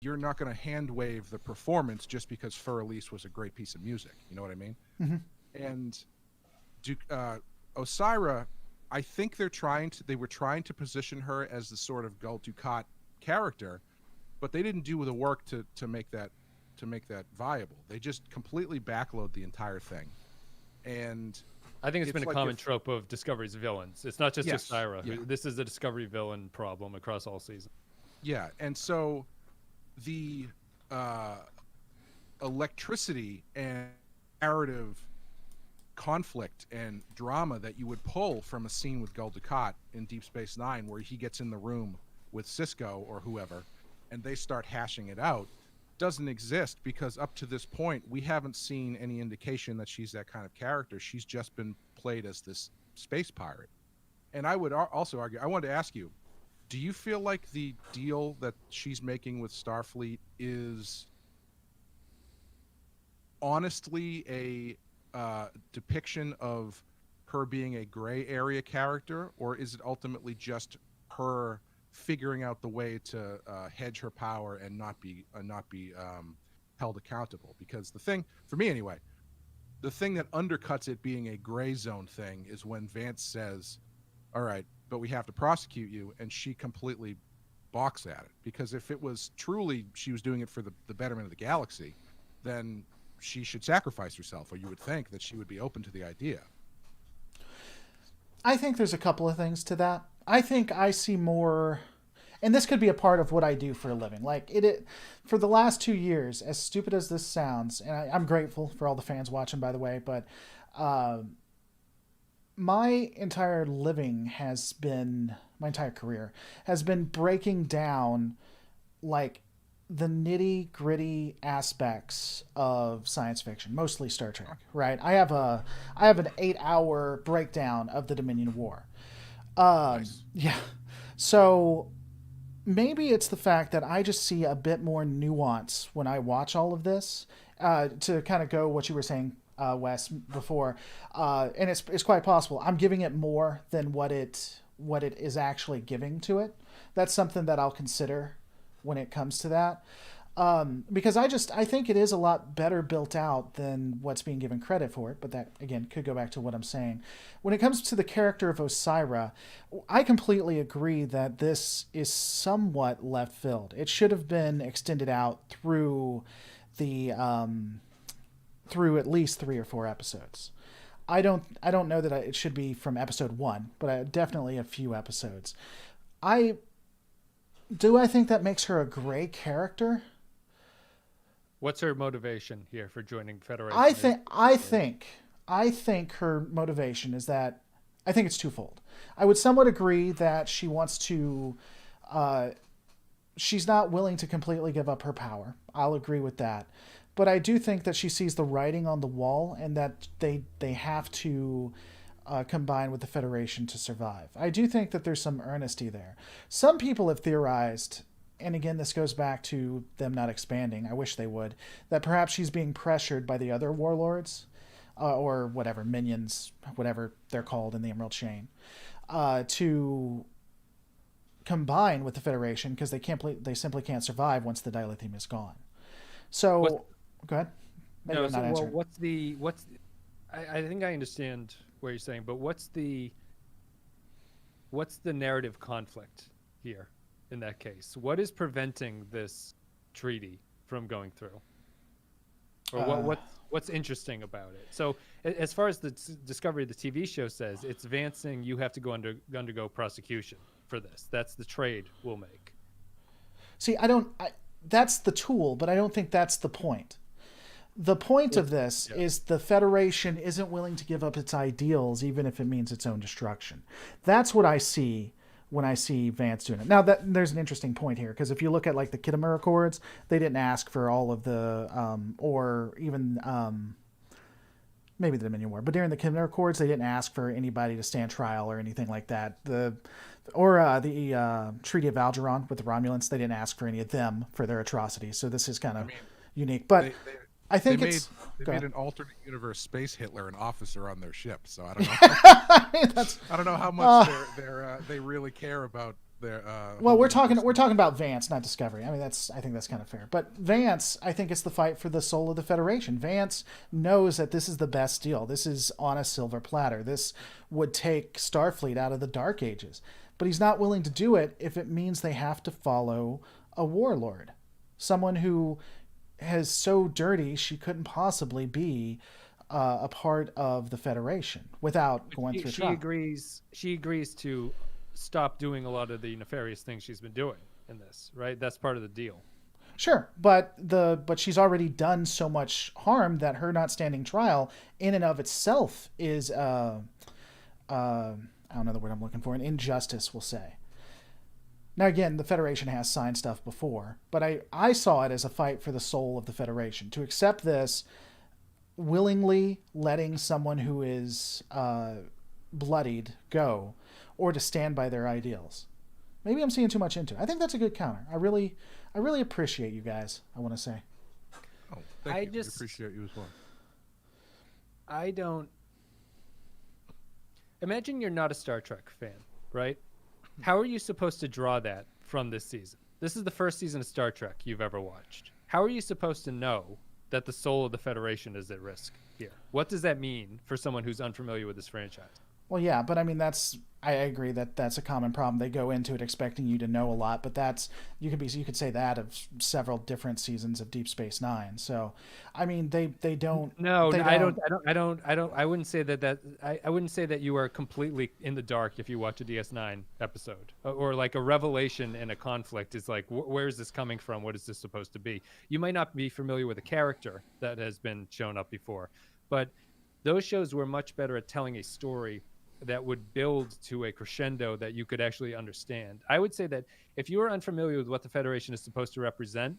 you're not going to hand wave the performance just because Fur Elise was a great piece of music. You know what I mean? Mm-hmm. And Osira, I think they were trying to position her as the sort of Gul Dukat character, but they didn't do the work to make that viable. They just completely backload the entire thing. And I think it's been a common trope of Discovery's villains. It's not just Osira. Yeah. This is a Discovery villain problem across all seasons. Yeah, and so the electricity and narrative conflict and drama that you would pull from a scene with Gul Dukat in Deep Space Nine, where he gets in the room with Cisco or whoever, and they start hashing it out, doesn't exist, because up to this point we haven't seen any indication that she's that kind of character. She's just been played as this space pirate. And I would also argue, I wanted to ask you, do you feel like the deal that she's making with Starfleet is honestly a depiction of her being a gray area character, or is it ultimately just her figuring out the way to hedge her power and not be held accountable? Because the thing, for me anyway, the thing that undercuts it being a gray zone thing is when Vance says, all right, but we have to prosecute you, and she completely balks at it. Because if it was truly she was doing it for the betterment of the galaxy, then she should sacrifice herself, or you would think that she would be open to the idea. I think there's a couple of things to that. I think I see more, and this could be a part of what I do for a living. Like for the last 2 years, as stupid as this sounds, and I'm grateful for all the fans watching, by the way, but my entire career has been breaking down like the nitty gritty aspects of science fiction, mostly Star Trek, right? I have an 8-hour breakdown of the Dominion War. Nice. Yeah. So maybe it's the fact that I just see a bit more nuance when I watch all of this, to kind of go what you were saying, Wes, before. And it's quite possible I'm giving it more than what it is actually giving to it. That's something that I'll consider when it comes to that. Because I think it is a lot better built out than what's being given credit for it. But that, again, could go back to what I'm saying. When it comes to the character of Osira, I completely agree that this is somewhat left field. It should have been extended out through through at least 3 or 4 episodes. I don't know that it should be from episode 1, but definitely a few episodes. I think that makes her a gray character? What's her motivation here for joining Federation? I think her motivation is that I think it's twofold. I would somewhat agree that she wants to she's not willing to completely give up her power. I'll agree with that. But I do think that she sees the writing on the wall, and that they have to combine with the Federation to survive. I do think that there's some earnesty there. Some people have theorized, and again, this goes back to them not expanding, I wish they would, that perhaps she's being pressured by the other warlords, or whatever, minions, whatever they're called in the Emerald Chain, to combine with the Federation, because they simply can't survive once the dilithium is gone. So, go ahead. Maybe no, I think I understand what you're saying, but what's the narrative conflict here in that case? What is preventing this treaty from going through? Or what's interesting about it? So as far as the Discovery of the TV show says, it's Vance saying you have to undergo prosecution for this. That's the trade we'll make. See, that's the tool, but I don't think that's the point. The point of this is the Federation isn't willing to give up its ideals, even if it means its own destruction. That's what I see when I see Vance doing it. Now, there's an interesting point here, because if you look at like the Khitomer Accords, they didn't ask for all of the, or even maybe the Dominion War, but during the Khitomer Accords, they didn't ask for anybody to stand trial or anything like that. The Treaty of Algernon with the Romulans, they didn't ask for any of them for their atrocities. So this is kind of unique, but. I think they made an alternate universe space Hitler an officer on their ship, so I don't know. I don't know how much they really care about There. Well, we're talking about Vance, not Discovery. I mean, I think that's kind of fair. But Vance, I think it's the fight for the soul of the Federation. Vance knows that this is the best deal. This is on a silver platter. This would take Starfleet out of the Dark Ages. But he's not willing to do it if it means they have to follow a warlord, someone who is so dirty she couldn't possibly be a part of the Federation without going through trial. She agrees to stop doing a lot of the nefarious things she's been doing in this, right? That's part of the deal. Sure, but she's already done so much harm that her not standing trial in and of itself is I don't know the word I'm looking for, an injustice, we'll say. Now again, the Federation has signed stuff before, but I saw it as a fight for the soul of the Federation. To accept this, willingly letting someone who is bloodied go, or to stand by their ideals. Maybe I'm seeing too much into it. I think that's a good counter. I really appreciate you guys, I want to say. Oh, thank you. I appreciate you as well. I don't... Imagine you're not a Star Trek fan, right? How are you supposed to draw that from this season? This is the first season of Star Trek you've ever watched. How are you supposed to know that the soul of the Federation is at risk here? What does that mean for someone who's unfamiliar with this franchise? Well, yeah, but I mean, I agree that that's a common problem. They go into it expecting you to know a lot, but you could say that of several different seasons of Deep Space Nine. So, I mean, they don't. No, I wouldn't say that. I wouldn't say that you are completely in the dark if you watch a DS9 episode, or like a revelation in a conflict is like, where is this coming from? What is this supposed to be? You might not be familiar with a character that has been shown up before, but those shows were much better at telling a story that would build to a crescendo that you could actually understand. I would say that if you are unfamiliar with what the Federation is supposed to represent,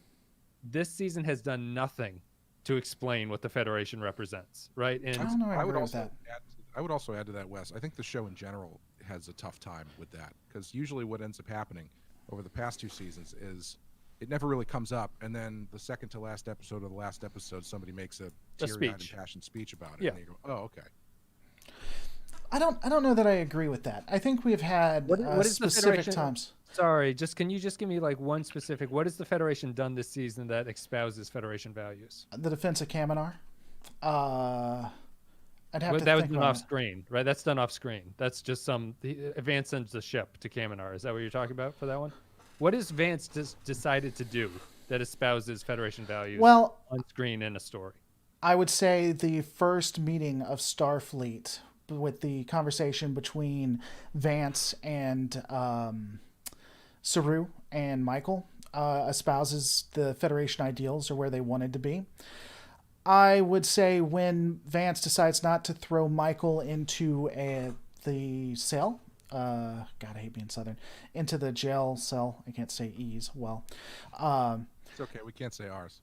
this season has done nothing to explain what the Federation represents, right? And I don't know. I would also add to that, Wes. I think the show in general has a tough time with that, because usually what ends up happening over the past 2 seasons is it never really comes up, and then the second to last episode or the last episode, somebody makes a teary-eyed impassioned speech about it, and you go, "Oh, okay." I don't know that I agree with that. I think we've had what is specific times. Sorry, can you just give me like one specific? What has the Federation done this season that espouses Federation values? The defense of Kaminar. I'd have to that was think done on off screen, right? That's done off screen. That's just Vance sends the ship to Kaminar. Is that what you're talking about for that one? What has Vance decided to do that espouses Federation values on screen in a story? I would say the first meeting of Starfleet with the conversation between Vance and Saru and Michael espouses the Federation ideals, or where they wanted to be. I would say when Vance decides not to throw Michael into the cell, God, I hate being Southern, into the jail cell. I can't say E's well. It's okay. We can't say ours.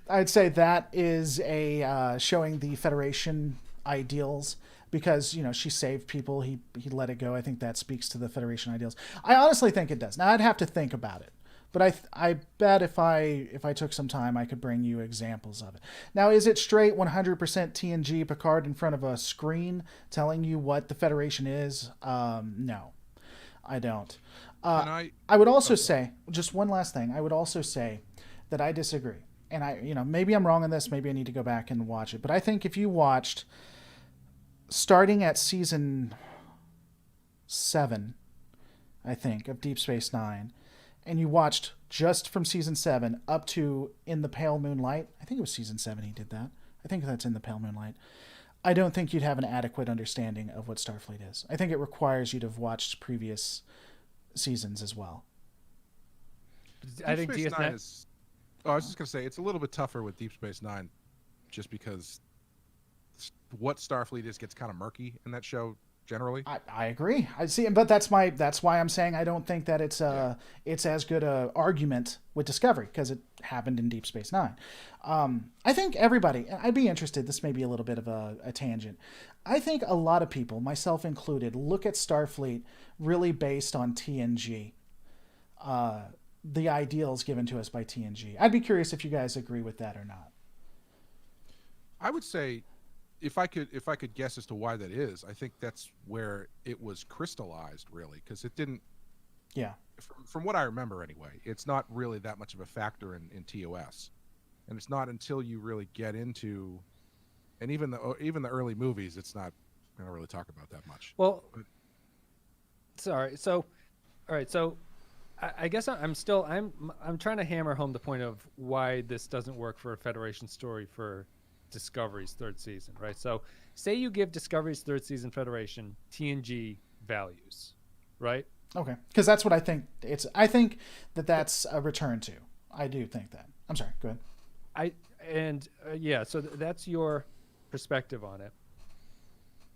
I'd say that is a showing the Federation ideals, because she saved people, he let it go. I think that speaks to the Federation ideals. I honestly think it does. Now I'd have to think about it, but I bet if I took some time, I could bring you examples of it. Now, is it straight 100% TNG Picard in front of a screen telling you what the Federation is? No, I don't. I would also say, just one last thing, I would also say that I disagree. And maybe I'm wrong on this, maybe I need to go back and watch it, but I think if you watched starting at season 7, I think, of Deep Space Nine, and you watched just from season 7 up to In the Pale Moonlight, I think it was season 7 he did that. I think that's In the Pale Moonlight. I don't think you'd have an adequate understanding of what Starfleet is. I think it requires you to have watched previous seasons as well. I think Deep Space Nine is... Oh, I was just going to say, it's a little bit tougher with Deep Space Nine, just because what Starfleet is gets kind of murky in that show generally. I agree. I see, but that's why I'm saying I don't think that it's as good a argument with Discovery, because it happened in Deep Space Nine. I think everybody, I'd be interested, this may be a little bit of a tangent. I think a lot of people, myself included, look at Starfleet really based on TNG. The ideals given to us by TNG. I'd be curious if you guys agree with that or not. I would say, if I could guess as to why that is, I think that's where it was crystallized, really, because it didn't Yeah. From what I remember anyway. It's not really that much of a factor in TOS, and it's not until you really get into, and even the early movies, it's not going to really talk about that much. Well, But sorry. So, all right. So, I guess I'm trying to hammer home the point of why this doesn't work for a Federation story for Discovery's third season, right? So, say you give Discovery's third season Federation TNG values, right? Okay. Because that's what I think. I think that's a return to. I do think that. I'm sorry. Go ahead. Yeah. So that's your perspective on it.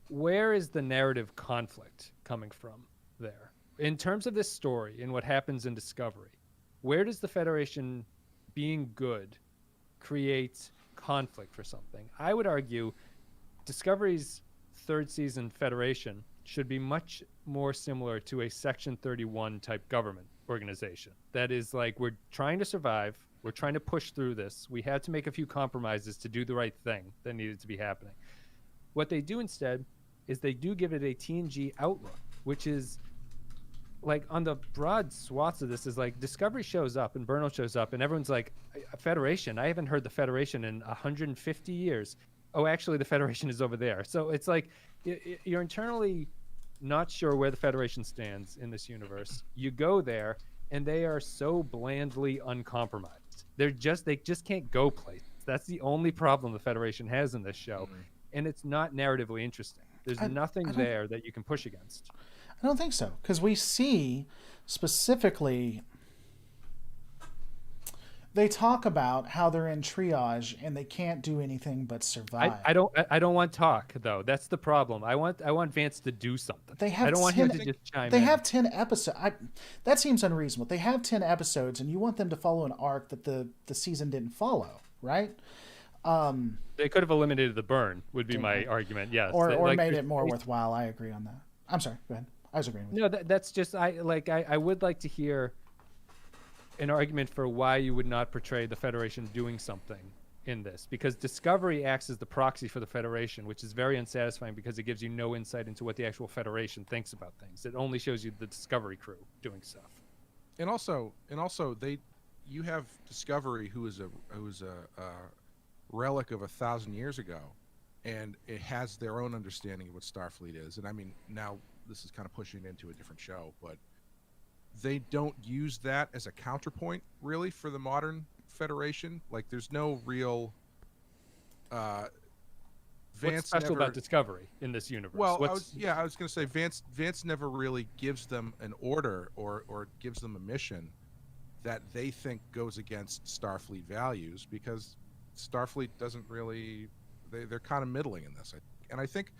Where is the narrative conflict coming from there? In terms of this story and what happens in Discovery, where does the Federation being good create conflict for something? I would argue Discovery's third season Federation should be much more similar to a Section 31 type government organization. That is like, we're trying to survive. We're trying to push through this. We had to make a few compromises to do the right thing that needed to be happening. What they do instead is they do give it a TNG outlook, which is like on the broad swaths of this is like Discovery shows up and Burnham shows up and everyone's like, Federation? I haven't heard the Federation in 150 years. Oh, actually, the Federation is over there. So it's like you're internally not sure where the Federation stands in this universe. You go there, and they are so blandly uncompromised. They just can't go places. That's the only problem the Federation has in this show, and it's not narratively interesting. There's nothing there that you can push against. I don't think so, because we see specifically they talk about how they're in triage and they can't do anything but survive. I don't want talk though. That's the problem. I want Vance to do something. I don't want him to just chime in. They have 10 episodes. That seems unreasonable. They have 10 episodes, and you want them to follow an arc that the season didn't follow, right? They could have eliminated the burn. Would be my argument. Yes, or like, made it more worthwhile. I agree on that. I'm sorry. Go ahead. I was agreeing with you. No, that's just I would like to hear an argument for why you would not portray the Federation doing something in this, because Discovery acts as the proxy for the Federation, which is very unsatisfying because it gives you no insight into what the actual Federation thinks about things. It only shows you the Discovery crew doing stuff. And also you have Discovery, who is a relic of 1,000 years ago, and it has their own understanding of what Starfleet is. And I mean, now this is kind of pushing it into a different show, but they don't use that as a counterpoint really for the modern Federation. Like, there's no real Vance. What's special about Discovery in this universe? Well, I was going to say Vance never really gives them an order or gives them a mission that they think goes against Starfleet values, because Starfleet doesn't really. They're kind of middling in this, and I think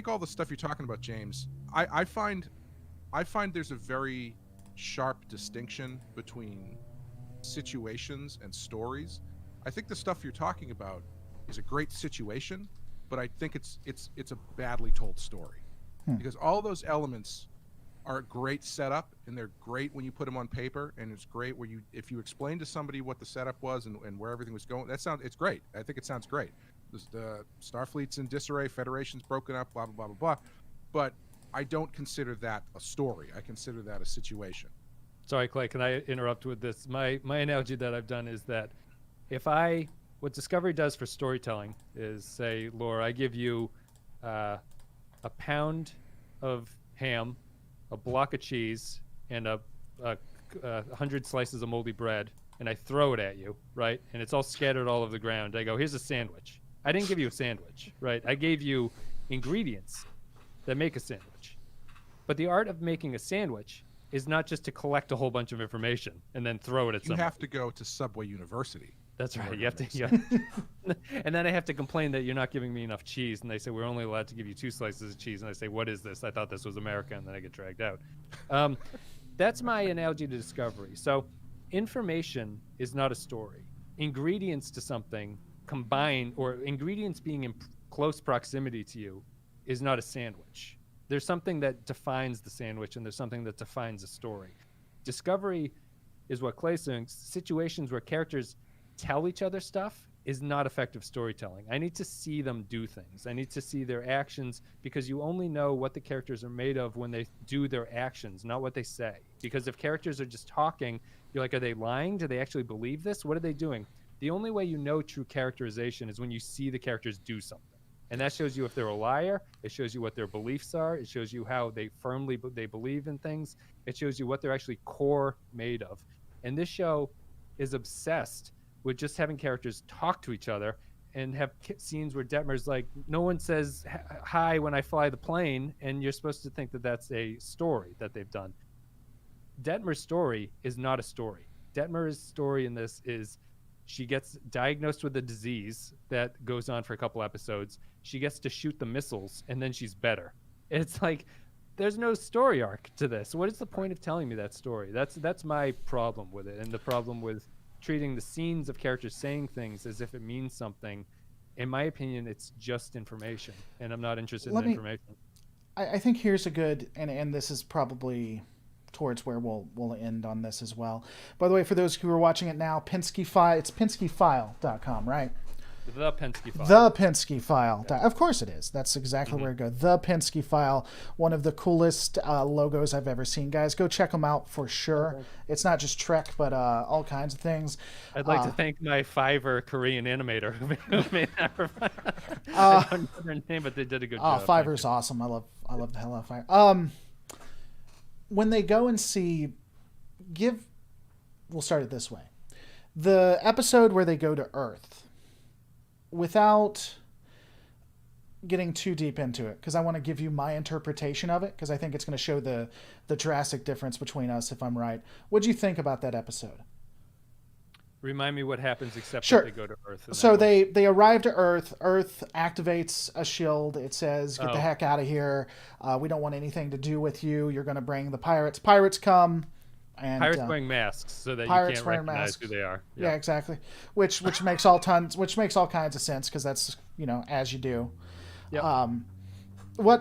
all the stuff you're talking about, James, I find there's a very sharp distinction between situations and stories. I think the stuff you're talking about is a great situation, but I think it's a badly told story, because all those elements are great setup, and they're great when you put them on paper, and it's great where if you explain to somebody what the setup was and where everything was going. It's great. I think it sounds great. The Starfleet's in disarray, Federation's broken up, blah blah blah blah blah. But I don't consider that a story. I consider that a situation. Sorry, Clay, can I interrupt with this? My analogy that I've done is that what Discovery does for storytelling is say, Laura, I give you a pound of ham, a block of cheese, and a 100 slices of moldy bread, and I throw it at you, right? And it's all scattered all over the ground. I go, here's a sandwich. I didn't give you a sandwich, right? I gave you ingredients that make a sandwich. But the art of making a sandwich is not just to collect a whole bunch of information and then throw it at somebody. You have to go to Subway University. That's right. You have to, yeah. And then I have to complain that you're not giving me enough cheese, and they say we're only allowed to give you 2 slices of cheese, and I say, what is this? I thought this was America, and then I get dragged out. That's my analogy to Discovery. So information is not a story. Ingredients to something combined, or ingredients being in close proximity to you, is not a sandwich. There's something that defines the sandwich, and there's something that defines a story. Discovery is what Clay's saying, situations where characters tell each other stuff is not effective storytelling. I need to see them do things. I need to see their actions, because you only know what the characters are made of when they do their actions, not what they say. Because if characters are just talking, you're like, are they lying? Do they actually believe this? What are they doing? The only way you know true characterization is when you see the characters do something. And that shows you if they're a liar. It shows you what their beliefs are. It shows you how they they believe in things. It shows you what they're actually core made of. And this show is obsessed with just having characters talk to each other and have scenes where Detmer's like, no one says hi when I fly the plane, and you're supposed to think that that's a story that they've done. Detmer's story is not a story. Detmer's story in this is she gets diagnosed with a disease that goes on for a couple episodes. She gets to shoot the missiles, and then she's better. It's like, there's no story arc to this. What is the point of telling me that story? That's my problem with it, and the problem with treating the scenes of characters saying things as if it means something. In my opinion, it's just information, and I'm not interested in information. I think here's a good, and this is probably towards where we'll end on this as well. By the way, for those who are watching it now, Pensky File, it's penskyfile.com, right? The Pensky File. The Pensky File. Yeah. Of course it is. That's exactly where it goes. The Pensky File. One of the coolest logos I've ever seen. Guys, go check them out for sure. Okay. It's not just Trek, but all kinds of things. I'd like to thank my Fiverr Korean animator who made that. I don't know their name, but they did a good job. Fiverr's awesome. I love the hell out of Fiverr. When they go and see, we'll start it this way. The episode where they go to Earth, without getting too deep into it, because I want to give you my interpretation of it, because I think it's going to show the drastic difference between us if I'm right. What do you think about that episode? Remind me what happens except sure. that they go to Earth. So they arrive to Earth. Earth activates a shield. It says, get the heck out of here. We don't want anything to do with you. You're going to bring the pirates. Pirates come. And, pirates wearing masks so that you can't recognize who they are. Yeah, exactly. Which makes all kinds of sense, because that's, as you do. Yep.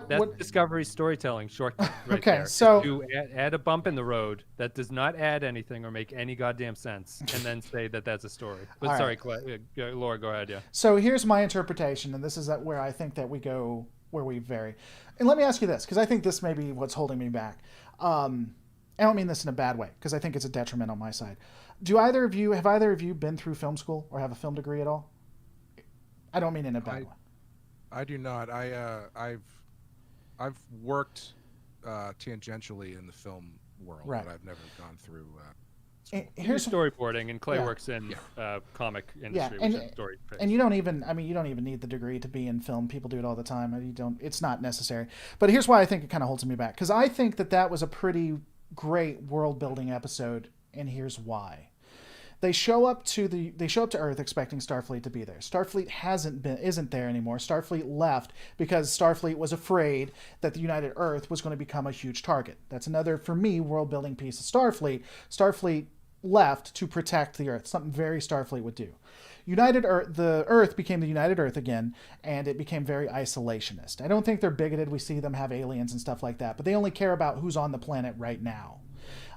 That's Discovery storytelling shortcut right okay, there. so you add a bump in the road that does not add anything or make any goddamn sense, and then say that that's a story. But sorry, right. Laura, go ahead. Yeah. So here's my interpretation, and this is where I think that where we vary. And let me ask you this, because I think this may be what's holding me back. I don't mean this in a bad way, because I think it's a detriment on my side. Have either of you been through film school or have a film degree at all? I don't mean in a bad way. I do not. I've worked tangentially in the film world, right. but I've never gone through. Here's storyboarding, and Clay works in comic industry, which is story. And you don't even need the degree to be in film. People do it all the time. It's not necessary. But here's why I think it kind of holds me back, because I think that was a pretty great world building episode, and here's why. They show up to Earth expecting Starfleet to be there. Starfleet isn't there anymore. Starfleet left because Starfleet was afraid that the United Earth was going to become a huge target. That's another, for me, world building piece of Starfleet. Starfleet left to protect the Earth, something very Starfleet would do. The Earth became the United Earth again, and it became very isolationist. I don't think they're bigoted. We see them have aliens and stuff like that, but they only care about who's on the planet right now.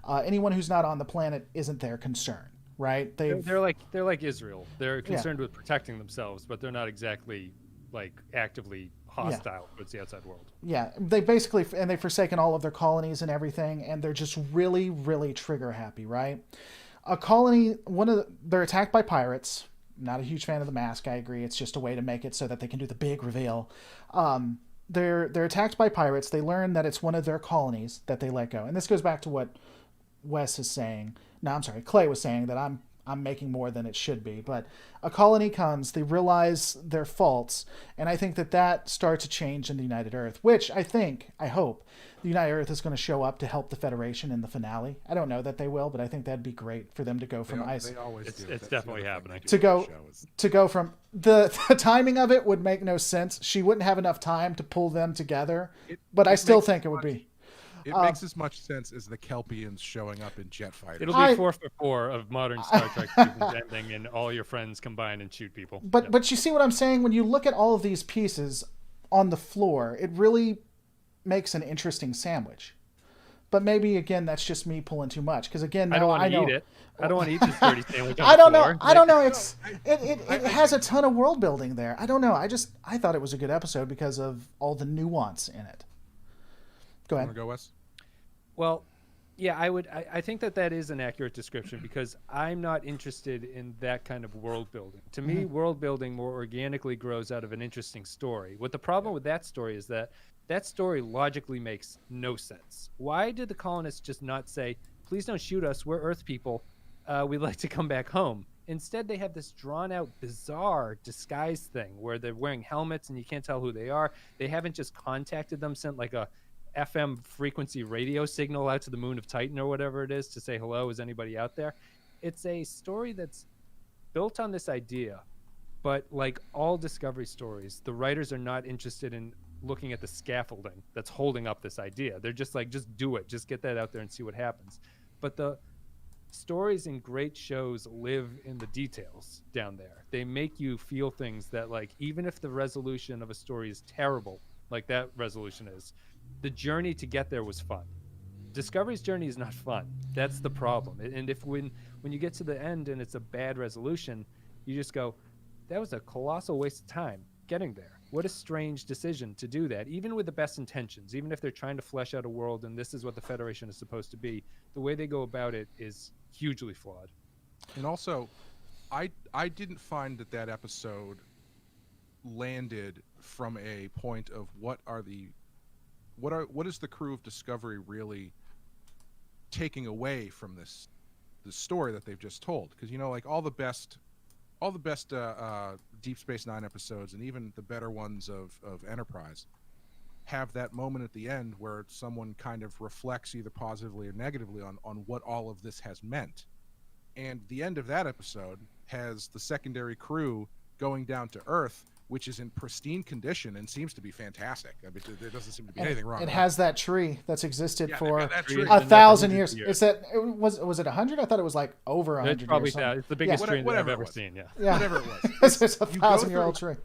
Anyone who's not on the planet isn't their concern, right? They're like Israel. They're concerned with protecting themselves, but they're not exactly like actively hostile towards the outside world. Yeah, they've forsaken all of their colonies and everything, and they're just really, really trigger happy, right? A colony, they're attacked by pirates. Not a huge fan of the mask, I agree. It's just a way to make it so that they can do the big reveal. They're attacked by pirates. They learn that it's one of their colonies that they let go. And this goes back to what Wes is saying. No, I'm sorry, Clay was saying that I'm making more than it should be. But a colony comes, they realize their faults, and I think that starts to change in the United Earth, which I hope, the United Earth is going to show up to help the Federation in the finale. I don't know that they will, but I think that'd be great for them to go from They always do. It's definitely happening. To go from the timing of it would make no sense. She wouldn't have enough time to pull them together, but I still think it would be. It makes as much sense as the Kelpians showing up in jet fighters. It'll be 4 for 4 of modern Star Trek seasons ending, and all your friends combine and shoot people. But you see what I'm saying? When you look at all of these pieces on the floor, it really makes an interesting sandwich. But maybe again, that's just me pulling too much. Because again, I don't no, want I to eat know. it. I don't want to eat this dirty sandwich on I the don't know. floor. I don't know. No, It has a ton of world building there. I don't know. I thought it was a good episode because of all the nuance in it. Go Want ahead. to go, Wes? Well, yeah, I think that is an accurate description because I'm not interested in that kind of world building. To me, world building more organically grows out of an interesting story. What the problem with that story is that story logically makes no sense. Why did the colonists just not say, please don't shoot us, we're Earth people, we'd like to come back home? Instead, they have this drawn out, bizarre disguise thing where they're wearing helmets and you can't tell who they are. They haven't just contacted them, sent like a FM frequency radio signal out to the moon of Titan or whatever it is to say, hello, is anybody out there? It's a story that's built on this idea, but like all Discovery stories, the writers are not interested in looking at the scaffolding that's holding up this idea. They're just like, just do it, just get that out there and see what happens. But the stories in great shows live in the details down there. They make you feel things that, like, even if the resolution of a story is terrible, like that resolution is, the journey to get there was fun. Discovery's journey is not fun. That's the problem. And if when you get to the end and it's a bad resolution, you just go, that was a colossal waste of time getting there. What a strange decision to do that, even with the best intentions, even if they're trying to flesh out a world and this is what the Federation is supposed to be. The way they go about it is hugely flawed. And also, I didn't find that episode landed from a point of what is the crew of Discovery really taking away from this story that they've just told? Because like all the best Deep Space Nine episodes and even the better ones of Enterprise have that moment at the end where someone kind of reflects either positively or negatively on what all of this has meant. And the end of that episode has the secondary crew going down to Earth, which is in pristine condition and seems to be fantastic. I mean, there doesn't seem to be anything wrong. It has that tree that's existed for that tree. 1,000 years. Is that was it 100? I thought it was like over 100 It's probably years. Something. it's the biggest tree that I've whatever ever it was. seen. Yeah. Yeah, Whatever it was. it's a 1,000-year-old tree.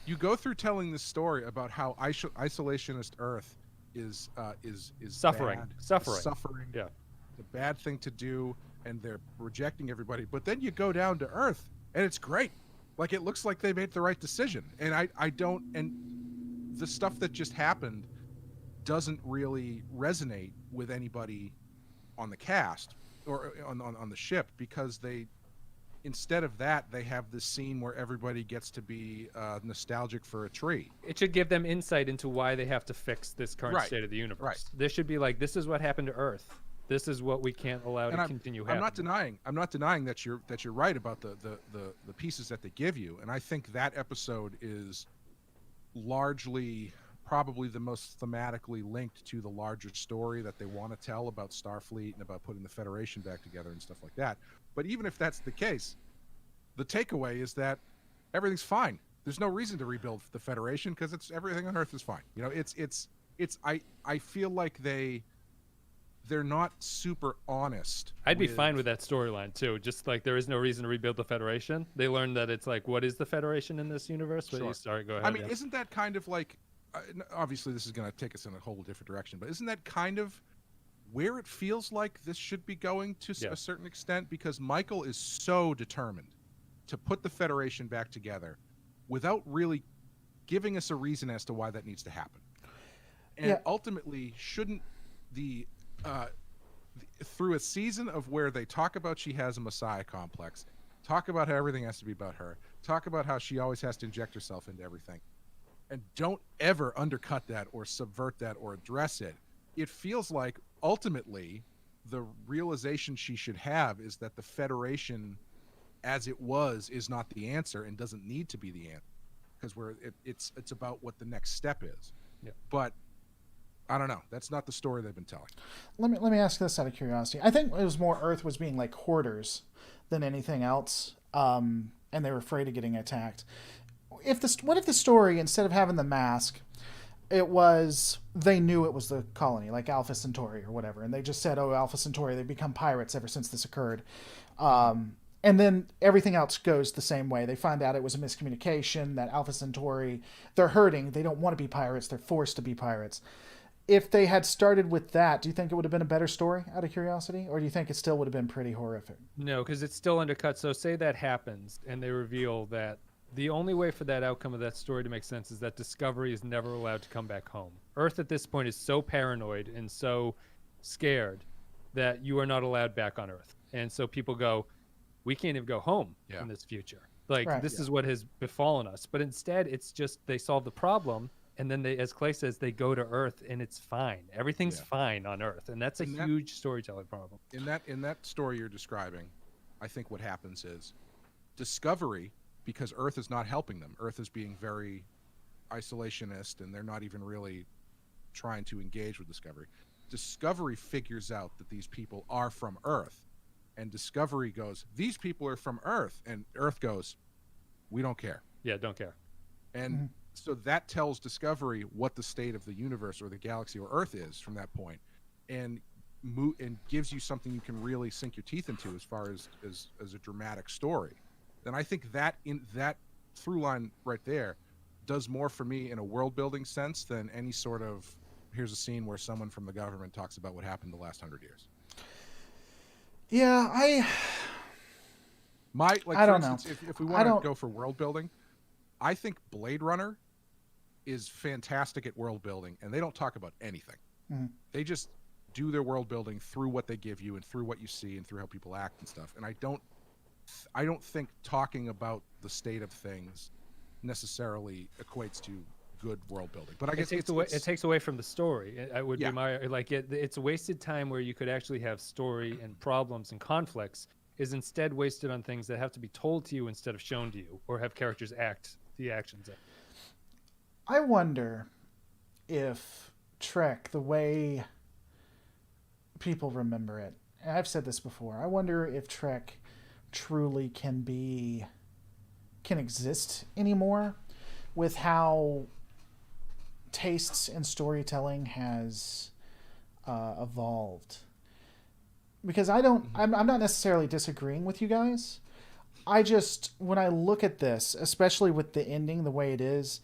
You go through telling this story about how isolationist Earth is Suffering. bad, Suffering. Yeah. the bad thing to do, and they're rejecting everybody. But then you go down to Earth, and it's great. Like, it looks like they made the right decision. And I don't, and the stuff that just happened doesn't really resonate with anybody on the cast or on the ship, because they, instead of that, they have this scene where everybody gets to be nostalgic for a tree. It should give them insight into why they have to fix this current Right. state of the universe. Right. There should be like, this is what happened to Earth. This is what we can't allow to continue happening. I'm not denying that you're right about the pieces that they give you, and I think that episode is largely probably the most thematically linked to the larger story that they want to tell about Starfleet and about putting the Federation back together and stuff like that. But even if that's the case, the takeaway is that everything's fine. There's no reason to rebuild the Federation because everything on Earth is fine. I feel like they're not super honest. I'd be fine with that storyline too. Just like, there is no reason to rebuild the Federation. They learned that it's like, what is the Federation in this universe? But Sure. Sorry, go ahead. I mean, yeah. isn't that kind of like, obviously this is going to take us in a whole different direction, but isn't that kind of where it feels like this should be going to Yeah. a certain extent? Because Michael is so determined to put the Federation back together without really giving us a reason as to why that needs to happen. And ultimately, shouldn't through a season of where they talk about she has a Messiah complex, talk about how everything has to be about her, talk about how she always has to inject herself into everything, and don't ever undercut that or subvert that or address it, it feels like ultimately the realization she should have is that the Federation as it was is not the answer and doesn't need to be the answer, because it's about what the next step is. Yeah. But I don't know. That's not the story they've been telling. Let me ask this out of curiosity. I think it was more Earth was being like hoarders than anything else, and they were afraid of getting attacked. What if the story, instead of having the mask, it was they knew it was the colony, like Alpha Centauri or whatever, and they just said, "Oh, Alpha Centauri, they've become pirates ever since this occurred," and then everything else goes the same way. They find out it was a miscommunication, that Alpha Centauri, they're hurting, they don't want to be pirates, they're forced to be pirates. if they had started with that, do you think it would have been a better story, out of curiosity? Or do you think it still would have been pretty horrific? No, because it's still undercut. So say that happens and they reveal that the only way for that outcome of that story to make sense is that Discovery is never allowed to come back home. Earth at this point is so paranoid and so scared that you are not allowed back on Earth. And so people go, we can't even go home in this future. Like, Right. this is what has befallen us. But instead, it's just they solve the problem. And then they, as Clay says, they go to Earth and it's fine. Everything's fine on Earth. And that's a huge storytelling problem. In that story you're describing, I think what happens is Discovery, because Earth is not helping them. Earth is being very isolationist, and they're not even really trying to engage with Discovery. Discovery figures out that these people are from Earth, and Discovery goes, these people are from Earth, and Earth goes, we don't care. Yeah, don't care. And so that tells Discovery what the state of the universe or the galaxy or Earth is from that point, and gives you something you can really sink your teeth into as far as a dramatic story. Then I think that in that through line right there does more for me in a world building sense than any sort of here's a scene where someone from the government talks about what happened the last 100 years. Yeah, I don't know. If we want to go for world building, I think Blade Runner is fantastic at world building, and they don't talk about anything. They just do their world building through what they give you and through what you see and through how people act and stuff. And I don't think talking about the state of things necessarily equates to good world building. But I guess it takes away from the story. It would be my it's a wasted time where you could actually have story and problems and conflicts is instead wasted on things that have to be told to you instead of shown to you, or have characters act the actions. I wonder if Trek, the way people remember it, and I've said this before, I wonder if Trek truly can exist anymore with how tastes in storytelling has evolved. Because I'm not necessarily disagreeing with you guys. I just, when I look at this, especially with the ending the way it is,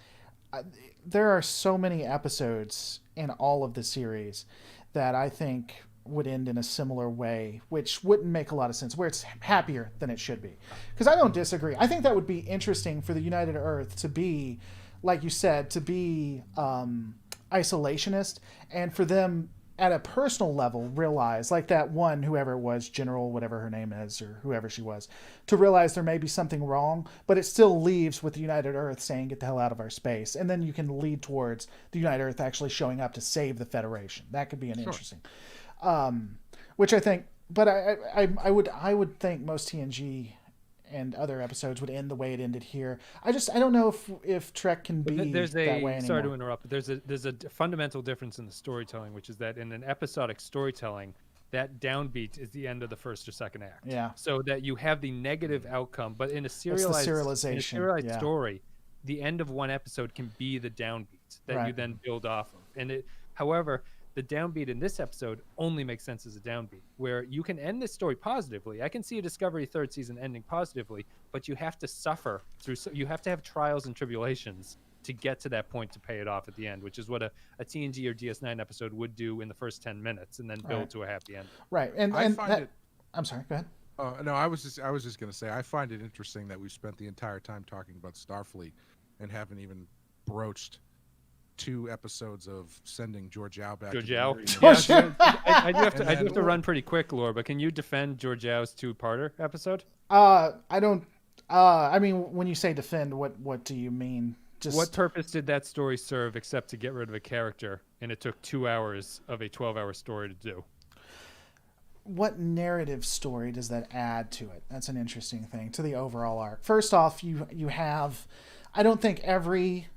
there are so many episodes in all of the series that I think would end in a similar way, which wouldn't make a lot of sense, where it's happier than it should be. Because I don't disagree. I think that would be interesting for the United Earth to be, like you said, to be isolationist, and for them at a personal level realize, like that one, whoever it was, General, whatever her name is, or whoever she was, to realize there may be something wrong, but it still leaves with the United Earth saying, get the hell out of our space. And then you can lead towards the United Earth actually showing up to save the Federation. That could be interesting. Which I think, but I would think most TNG and other episodes would end the way it ended here. I don't know if Trek can be that way anymore. Sorry to interrupt, but there's a fundamental difference in the storytelling, which is that in an episodic storytelling, that downbeat is the end of the first or second act. Yeah. So that you have the negative outcome, but in a serialized story, the end of one episode can be the downbeat that you then build off of. And however, the downbeat in this episode only makes sense as a downbeat, where you can end this story positively. I can see a Discovery third season ending positively, but you have to suffer through. You have to have trials and tribulations to get to that point to pay it off at the end, which is what a TNG or DS9 episode would do in the first 10 minutes, and then build to a happy end. Right, I'm sorry. Go ahead. No, I was just going to say I find it interesting that we've spent the entire time talking about Starfleet and haven't even broached 2 episodes of sending Georgiou back. Georgiou. I do have to run pretty quick, Laura. But can you defend Georgiou's 2-parter episode? I don't. I mean, when you say defend, what do you mean? Just what purpose did that story serve except to get rid of a character, and it took 2 hours of a 12-hour story to do? What narrative story does that add to it? That's an interesting thing to the overall arc. First off, you have. I don't think every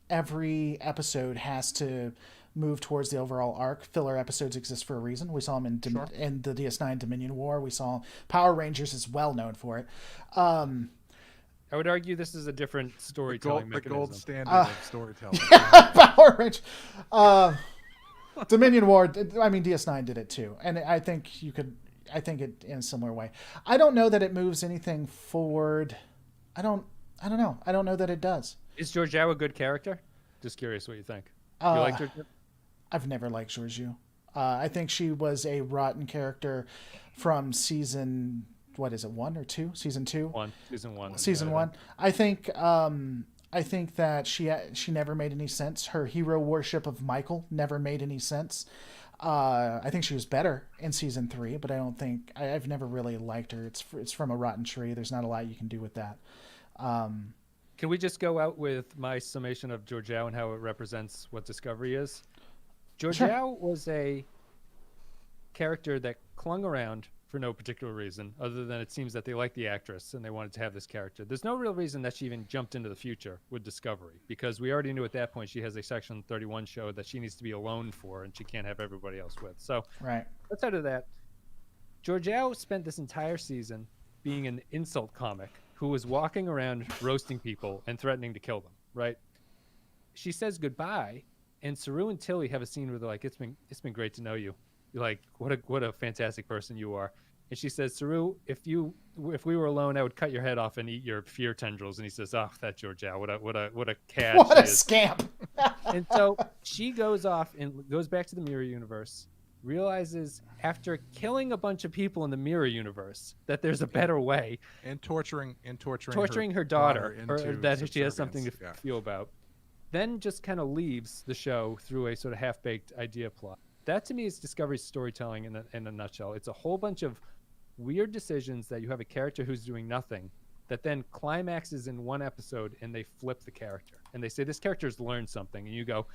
episode has to move towards the overall arc. Filler episodes exist for a reason. We saw them in the DS9 Dominion War. We saw Power Rangers is well known for it. I would argue this is a different storytelling mechanism. The gold standard of storytelling. Power Rangers. Dominion War, I mean, DS9 did it too. And I think it in a similar way. I don't know that it moves anything forward. I don't know. I don't know that it does. Is Georgiou a good character? Just curious what you think. You like Georgiou? I've never liked Georgiou. I think she was a rotten character from season, what is it, 1 or 2? Season 2? Season 1. Season 1. I think that she never made any sense. Her hero worship of Michael never made any sense. I think she was better in season 3, but I've never really liked her. It's from a rotten tree. There's not a lot you can do with that. Can we just go out with my summation of Georgiou and how it represents what Discovery is? Georgiou was a character that clung around for no particular reason, other than it seems that they liked the actress and they wanted to have this character. There's no real reason that she even jumped into the future with Discovery, because we already knew at that point she has a Section 31 show that she needs to be alone for, and she can't have everybody else with. So, right. outside of that, Georgiou spent this entire season being an insult comic who was walking around roasting people and threatening to kill them, right? She says goodbye, and Saru and Tilly have a scene where they're like, it's been great to know you. You're like, what a fantastic person you are. And she says, Saru, if we were alone, I would cut your head off and eat your fear tendrils. And he says, oh, that Georgiou, what a cat. What a scamp. And so she goes off and goes back to the mirror universe, realizes after killing a bunch of people in the mirror universe that there's a better way, and torturing her daughter, into that she has something to yeah. feel about, then just kind of leaves the show through a sort of half-baked idea plot. That to me is Discovery's storytelling in a nutshell. It's a whole bunch of weird decisions that you have a character who's doing nothing that then climaxes in one episode, and they flip the character and they say this character's learned something, and you go,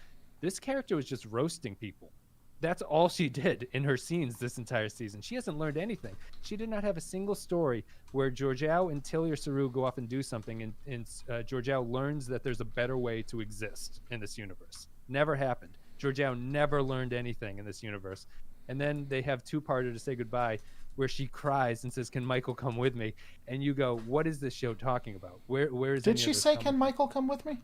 this character was just roasting people. That's all she did in her scenes this entire season. She hasn't learned anything. She did not have a single story where Georgiou and Tilly or Saru go off and do something, and Georgiou learns that there's a better way to exist in this universe. Never happened. Georgiou never learned anything in this universe. And then they have two-parter to say goodbye, where she cries and says, can Michael come with me? And you go, what is this show talking about? Where is Did she say, can Michael come with me?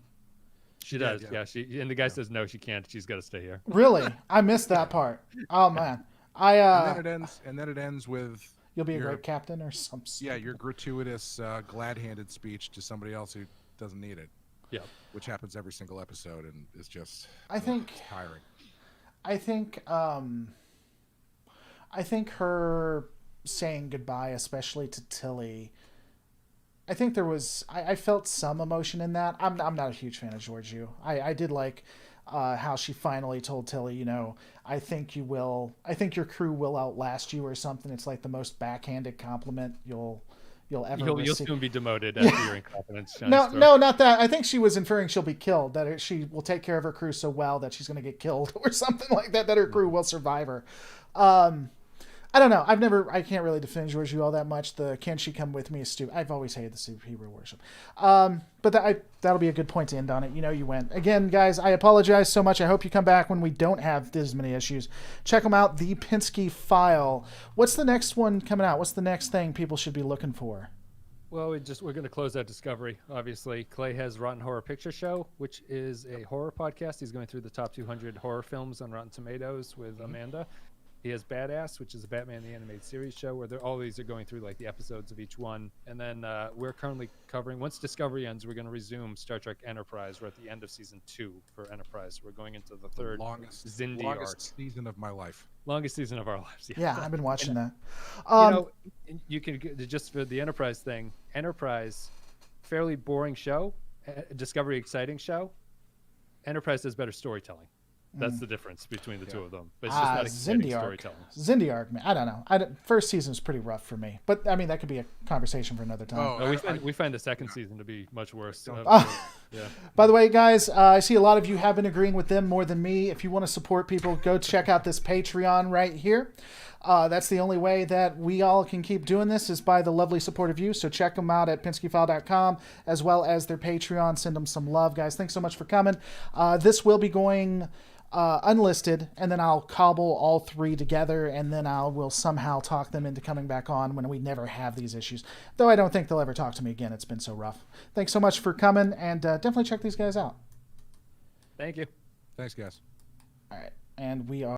She does, yeah. And the guy says no, she can't. She's got to stay here. Really? I missed that part. Oh man, and then it ends with you'll be a great captain or something. Yeah, your gratuitous, glad-handed speech to somebody else who doesn't need it. Yeah, which happens every single episode and is just tiring. I think her saying goodbye, especially to Tilly, I think I felt some emotion in that. I'm not a huge fan of Georgiou. I did like how she finally told Tilly, I think your crew will outlast you or something. It's like the most backhanded compliment you'll ever receive. You'll soon be demoted after your incompetence. No, not that. I think she was inferring she'll be killed, that she will take care of her crew so well that she's going to get killed or something like that her crew will survive her. I don't know. I can't really defend Georgiou all that much. The can she come with me is stupid. I've always hated the superhero worship. But that'll be a good point to end on it. You went. Again, guys, I apologize so much. I hope you come back when we don't have this many issues. Check them out, The Pensky File. What's the next one coming out? What's the next thing people should be looking for? Well, we're going to close out Discovery, obviously. Clay has Rotten Horror Picture Show, which is a horror podcast. He's going through the top 200 horror films on Rotten Tomatoes with Amanda. He has Badass, which is a Batman the Animated Series show, where all these are going through like the episodes of each one. And then we're currently covering, once Discovery ends, we're going to resume Star Trek Enterprise. We're at the end of season 2 for Enterprise. We're going into the third Xindi arc. Season of my life. Longest season of our lives. Yeah, I've been watching that. You can, just for the Enterprise thing, Enterprise, fairly boring show. Discovery, exciting show. Enterprise does better storytelling. That's the difference between the two of them. But it's just not exciting storytelling. Xindi, man, I don't know. First season was pretty rough for me. But, I mean, that could be a conversation for another time. We find the second season to be much worse. Yeah. By the way, guys, I see a lot of you have been agreeing with them more than me. If you want to support people, go check out this Patreon right here. That's the only way that we all can keep doing this is by the lovely support of you. So check them out at penskyfile.com as well as their Patreon. Send them some love, guys. Thanks so much for coming. This will be going unlisted, and then I'll cobble all three together, and then will somehow talk them into coming back on when we never have these issues. Though I don't think they'll ever talk to me again. It's been so rough. Thanks so much for coming, and definitely check these guys out. Thank you. Thanks, guys. All right, and we are